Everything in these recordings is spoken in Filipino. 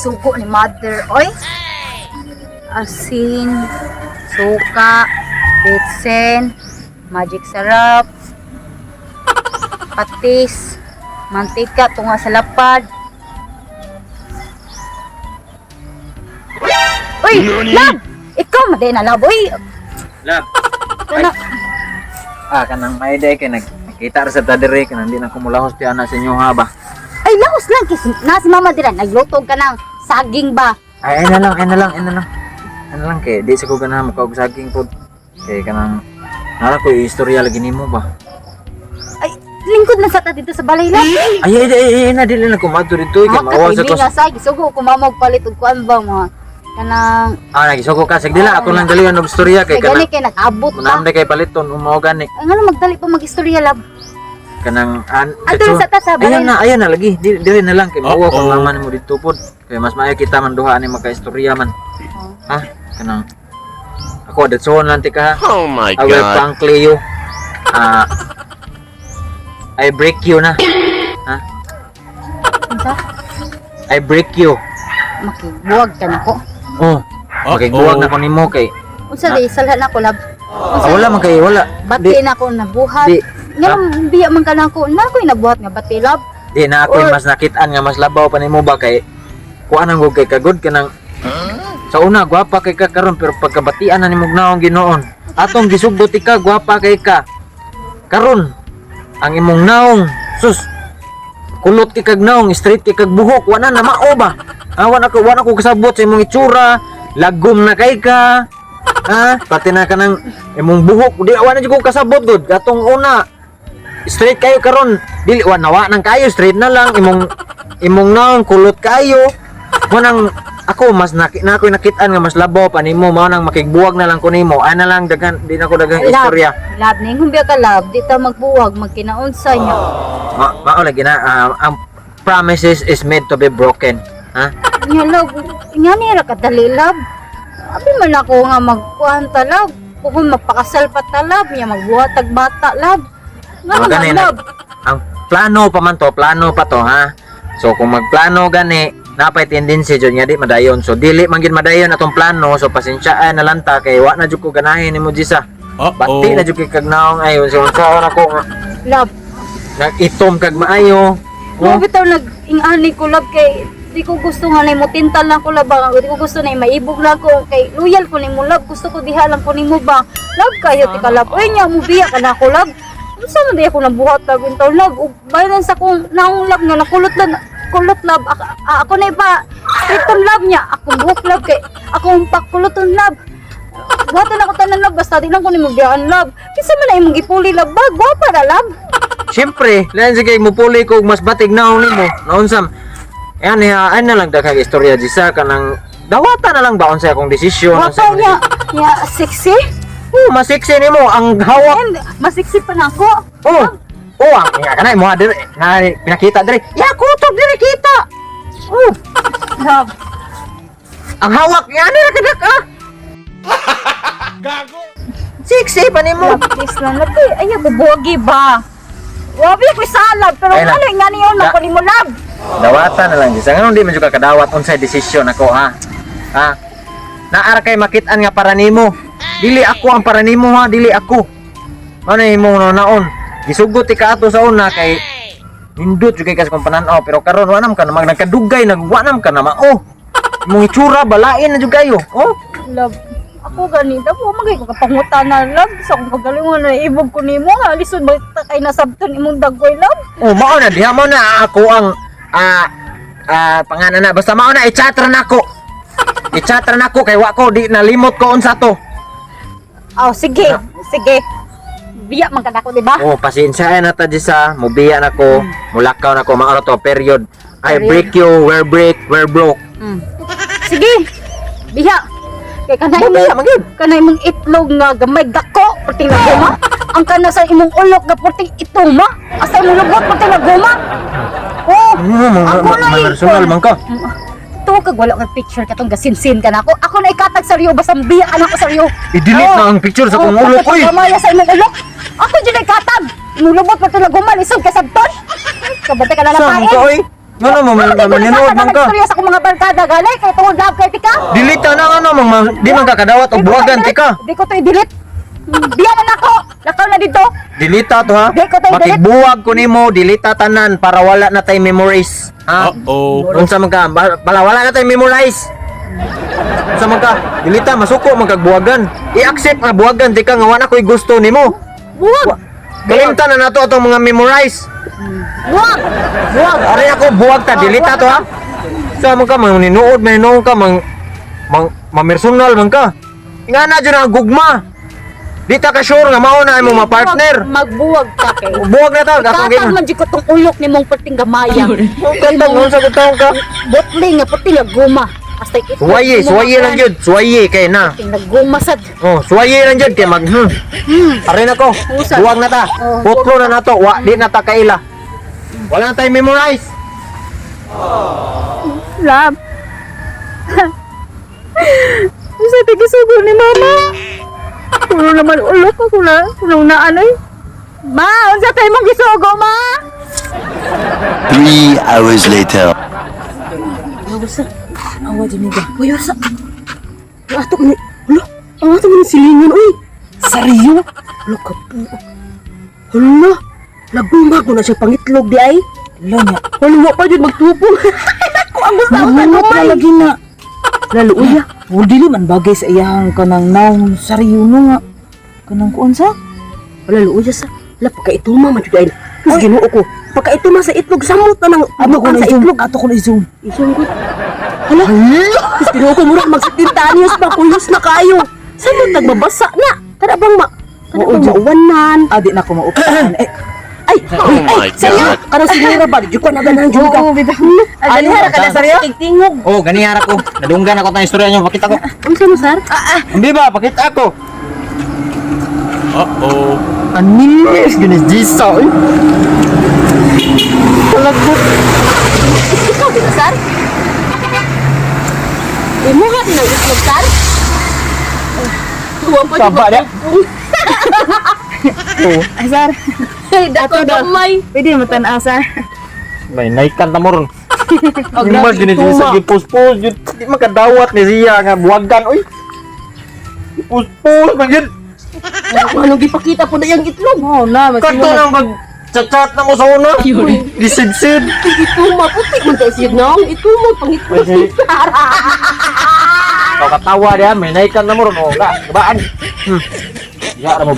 gisugo ni mother, oy. Asin, suka, betsen, magic sarap, patis, mantika tunga sa lapad. Uy, lab! Ikaw maday na lab, uy. Lab. Kana, Kanang may day kay nakita ra sa tadere kanang di na kumulahos ti ana sa inyo ha ba. ay laos lang kasi na si mama dira naglutog ka ng saging ba? Ay na lang kay di sa ko ganahan mo saging pod. Kay kanang nara ko istorya lagi nimo ba. Ay, lingkod na sa ta dito sa balay lang. Ay na dili na kumadto dito kay mawa sa ko. Nga sa gisugo ko mamag palit og kuan ba mo. Kanang nagisuko ka sig dila ako lang dalian og istorya kay gani kanang kay nag-abot pa. manamde kay paliton umo gani. Ay nga magdali pa mag-istorya lab. Kanang Adto sa ta sa balay. Ayan na lagi dili na lang kay mawa kung naman mo dito pod. Kay mas maayo kita man duha ani magka-istorya man. Ha? Kanang ako adatson lang tika ha. Oh my I will God. frankly you. I break you na. Ha? Unsa? I break you. Makibuwag ka nako. Oh. Makigbuwag na ko nimo kay. Unsa di salha na ko lab. Wala man kay wala. Bati na ko nabuhat. Di. Nga biya man ka nako. Na ko'y nabuhat nga bati lab. Di na ako Or- mas nakitaan nga mas labaw pa nimo ba kay kuan ang kay kagod kanang sa una gwapa kay ka karon pero pagkabatian na nimo naong Ginoon. Atong gisugot ka gwapa kay ka. Karon ang imong naong sus kulot kay kag naong straight kay kag buhok wala na mao ba. Wala ko kasabot sa imong itsura, lagom na kay ka. Pati na kanang imong buhok di wala jud ko kasabot gud. Katong una straight kayo karon dili wa nawa nang kayo straight na lang imong naong kulot kayo mo nang ako mas na ako nakitaan nga mas labaw pa nimo mao nang makigbuwag na lang ko nimo ay na lang dagan di na ko dagang istorya Lab ning humbiya ka lab di ta magbuwag magkinaunsa nya. mao lagi na ang promises is made to be broken Nya lab, nya ni ra kadali lab. Abi man ako nga magkuan ta lab. Kung magpakasal pa ta lab, nya magbuhat tag bata lab. Nga Mga naman gani lab. ang plano pa man to plano pa to ha so kung magplano gani napay tendency jud nga di madayon so dili man gid madayon atong plano so pasensyaan na lang ta kay wa na jud ko ganahin nimo Jisa bati na jud kay kag naong ayon so unsa na ko Lab, nagitom kag maayo mo bitaw nag-ingani ko lab kay di ko gusto nga na mo tintal lang ko lab ba. Di ko gusto na maibog lang ko kay loyal ko nimo lab. Gusto ko diha lang ko nimo ba. Lab kayo ti kalab. Oy nya mo biya ka na ko lab. Unsa man di ako nabuhat tag untaw lab ug bayan sa kong naong lab nga kulot lab ako na ipa itong lab niya akong buhok lab kay akong pakuluton lab. Buhatan ako tanan lab basta di lang ko nimo biyaan lab. Kinsa man na imong ipuli lab ba? Gwapa na lab. Siyempre, lain sige mo puli ko mas batig naong nimo naunsam yan ay na lang daghang istorya Jisa kanang dawata na lang ba unsay akong desisyon Gwapa niya. Niya sexy. masiksi nimo ang hawak And masiksi pa na ako. ang nga kanay mo dire nga pinakita dire ya kutob dire kita Love. ang hawak niya dire kadak siksi pa nimo Love, please lang. Love, ayaw bubugi ba? Wabi ko salad, pero Ay, ano yung nga niyo na ko ni mo love? dawatan na lang Jisa ngayon di man jud ka kadawat unsay desisyon ako ha naara kay makitaan nga para nimo dili ako ang para nimo ha dili ako ano imong naon gisugot ka ato sa una kay nindot jud kay kas kung pananaw pero karon wa nam ka na nagkadugay nagwanam ka na mao imong itsura balain na jud kayo Love, ako ganito po, magay ko kapangutan na love. Sa kong kagalingon na ibog ko ni mo, nga lisod ba kay nasabton imong dagway love? mao na diha mo na ako ang pangalan na basta mao na i-chatra nako kay wa ko di nalimot ko unsa to Oh, sige, sige. Biya man ka nako, di ba? pasensya na ta Jisa mubiya nako mulakaw nako mao to period I Period. break you we're broke Sige, biya. Kay kanay Mabiya, mo, magyud. kanay mong itlog nga gamay dako, puting na guma. Ang kana sa imong ulok nga puting ituma. Asa imong lubot puting na guma. Oh, ako na personal man ka Ito kag wala kang picture katong gasinsin ka na ako. Ako na ikatag sa Rio basta biya ka na ako sa Rio. i-delete na ang picture sa kong ulo ko Kamaya sa imong ulok. Ako dyan ikatag. Imong lubot puting na guma lisod ka sabton. Kabante ka na Saan napain. ka oy? Ngano mo maninood man ka. Istorya sa akong mga barkada gani kay tungod love kay tika. Delete na ano di man ka kadawat og buwagan tika. Di ko to i-delete. Biya na nako. Lakaw na dito. Delete to ha. Di ko to i-delete. Makigbuwag ko nimo, delete tanan para wala na tay memories. Ha? Unsa man ka? Wala na tay memorize. Unsa man ka? Delete masuko man kag buwagan. I-accept nga buwagan tika nga wala ko'y gusto nimo. Buwag. Kalimtan na nato atong mga memorize. Buwag. Buwag. Aray ako buwag ta, delete to ha. Sa man ka maninood ka mamersonal man ka. Nga na dyan ang gugma. Di ta ka sure nga mao na imong ma-partner. Magbuwag ka kay. Buwag na ta, gatong Katang man jud ko tong ulok nimong perting gamaya. Katang unsa ko taong ka? Botling nga perting nga guma. Hasta ito. Suwaye lang jud, suwaye kay na. Naguma sad. Oh, suwaye lang jud kay mag Aray na ko. Usa. Buwag na ta. Oh. Putlo na nato, wa di na ta kaila. Wala na tayo memorize. Love. Sa tigisugo ni mama. Kuno naman ulok ako na. Kuno na anay. Ma, unsa tay mong gisugo, ma? 3 hours later. Awasa. Awa dyan niya. Uy, awasa. Ang ato ko ni... Hala, ang ato ko ni silingan. Uy, sariyo. Hala ka po. Hala, lagumag mo na siya pangitlog di ay. Hala niya. Hala, pa dyan magtupong. Ako, ang gusto ako sa kumay. Lagi na. Lalo, uya. Dili man bagay sa iyang kanang naong sariyo no nga. Kanang kuon sa? Hala, uya sa. Hala, pagkaituma man dyan ay. Mas ginuo ko. Pagkaituma sa itlog, samot na ng abukan sa itlog. Ato ko na i-zoom. I-zoom ko. Hala? Mas ginuo ko murag magsitintaanios pa. Kuyos na kayo. Samot nagbabasa na. Kada bang mauwanan. Adi na ko maupaan. Ay, sa'yo. Karang sinira ba? Di ko na ganahan dyan ka. Oo, bida. Ay, hara ka na sa'yo? Tingtingog. Oh, ganihara ko. Nadunggan ako tang istorya niyo, pakita ko. Ang sa'yo, sir? Hindi ba, pakita ko. Anis, ginis jisa. Talagot. Ikaw, di ba, sir? Imuhat na itlog, sir? Tuwa pa Saba niya. Ay, sir. Ay, dako gamay. Pwede mo tanaw, sir. May naikan ta moron. Mas ginis jisa gipus-pus, di makadawat ni siya nga buwagan oy. Gipus-pus man gid. Ano gipakita po na yung itlog? Oo na, Kanto nang pag chat-chat na mo sa una. Gisid-sid. Ituma, puti mo tayo siya, no? Ituma, pangitlog. Katawa dia, may naikan na moron. Oh, nga, kabaan. Ya ra mo.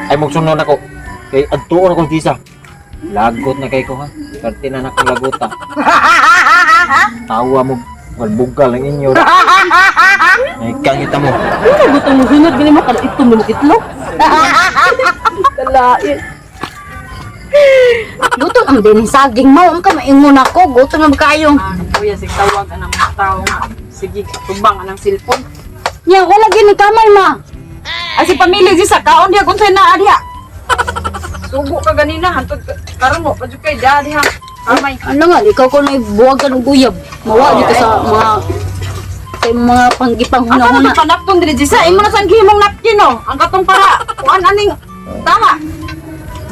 Ay magsunod ako. Kay adtuon ako disa. Lagot na kay ko ha. Perti na nakong lagota. Tawa mo. Walbugal ang inyo. Naikan kita mo. Ano gusto mo sunod? Gani mo, kada ito mo itlog? Kalain. Luto ang din saging mo. Ang ka maingon ako. Guto na kayo. Kuya, sig tawag ka ng mga tao nga. Sige, tubang ka ng cellphone. Nya, wala gini kamay, ma. Ay, si pamilya di sa kaon diya, kung sa'yo na adiya. Sugo ka ganina, hantod ka. Karoon mo, padyo kay daddy ha. Amay. Ano nga, ikaw ko na ibuwag ka ng guyab. Mawa dito sa mga panggipang Ang ano huna-huna. pa napton dili di sa imo na sang gihimong napkin no. Ang katong para kuan aning tama.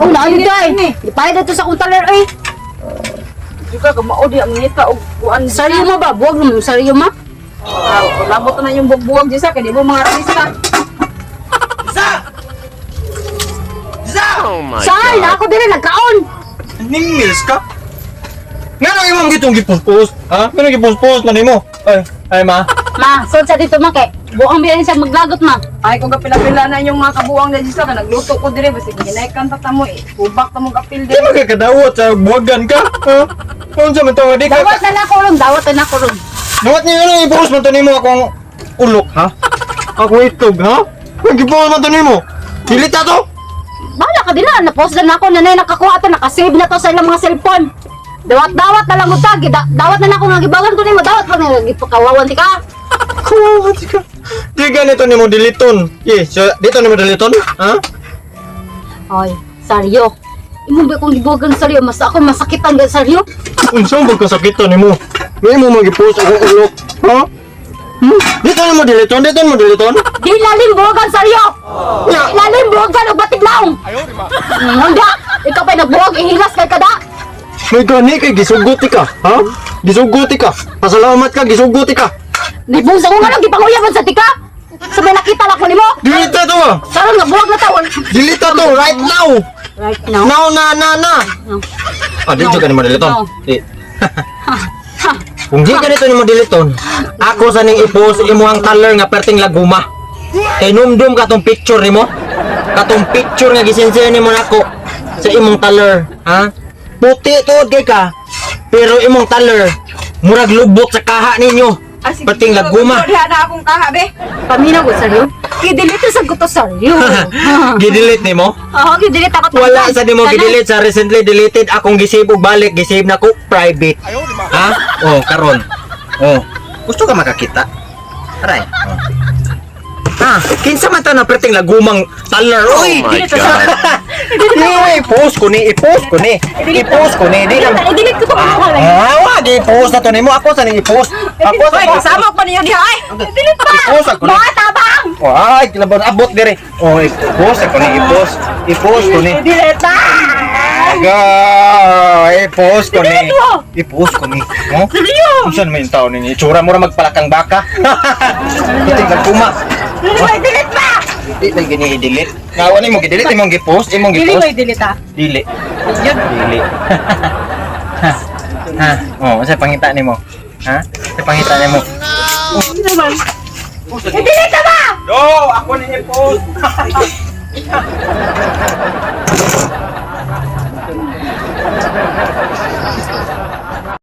Oh, naayon Init, ka eh. init. Ipahid na to sa kuntaler eh. Juga ka mao di ang ngita og kuan Saryo mo ba? Buwag mo. Saryo ma? labot na yung bugbuwag di sa kay di mo mga artista. Saan? Ako din na nagkaon. Ningils ka? Nga nang imong gitong gipus-pus? Ha? Nga nang gipus-pus man nimo? Ay ma. Ma, saan sa dito ma kay? Buang biyan siya maglagot ma. Ay kung kapila-pila na yung mga kabuang na di sa ka nagluto ko dire basta ginaikan ta mo eh. Ubak ta mo kapil Di dire. mo kay kadawat sa buwagan ka? Ha? Kung sa man to, di ka... Dawat na ako ron. Dawat na ako ron. Dawat niyo ano, ibuhos man to nimo akong ulok, ha? Ako itlog, ha? Ibuhos man to nimo. Kilita to? Bahala ka din na. Napost na ako. Nanay nakakuha to. Nakasave na to sa ilang mga cellphone. Dawat-dawat na lang utag. Dawat na ako nga gibagan ko nimo. Dawat pa nga gipakawawan ti ka. Kuwawa ka. Di ganito nimo diliton. So, dito nimo diliton, ha? Oy, saryo. Imo ba kung gibagan saryo? Mas ako masakitan ga saryo. Unsa mo kasakitan nimo? May mo mag-ipost akong ulok, ha? Dito nimo diliton, dito nimo diliton. Di lalim buwagan saryo. Di lalim buwagan o batig laong. Hindi. Ikaw pa nagbuwag ihilas kay kada. May gani kay gisuguti ka, ha? Gisuguti ka. Pasalamat ka, gisuguti ka. Nibus ako nga lang gipanguyaban sa tika. Sa may nakita lang ko nimo. Dilita to. Sarang nga buwag na tawon. Dilita to right now. Right now. Now na. Ah, di juga ni mo diliton. No. Kung di ganito ni mo diliton, ako sa ning i-post imo ang taler nga perting laguma. Kay numdum ka tong picture nimo. Katong picture nga gisensen nimo nako sa imong taler, ha? Puti tuod kay ka. Pero imong taler murag lubot sa kaha ninyo. Perting laguma. Diha na akong kaha be. Paminaw ko saryo. Gidelete sa guto saryo. Gidelete nimo? Oo, gidelete ako. Wala sa nimo gidelete sa recently deleted akong gisave og balik gisave na ko private. Ha? Oh, karon. Oh. Gusto ka makakita? Aray. Oh. Ah, kinsa man ta na perting lagumang taler. Oy, Gidelete sa i-post ko ni, i-post ko ni. I-post ko ni. Di na. I-delete ko to ko lang. Wag i-post na to nimo. Ako sa ning i-post. Ako sa Hoy, kasama pa niyo diha ay. Delete pa. i-post ako ni. Mga tabang. Oh, ay, kilabon abot dire. Oh, i-post ako ni, i-post. I-post ko ni. Delete pa. Aga, i-post ko ni. I-post ko ni. Oh? Kung saan may tao ni itsura mo ra magpalakang baka. Ito nagpuma. Delete pa. Di na gini i-delete. Nawa ni mo i-delete imong gi-post, imong gi-post. delete ah. Dili. Dili. Ha. Oh, sa pangita nimo. Ha? Sa pangita nimo. Delete ba? Yo, ako ni i-post.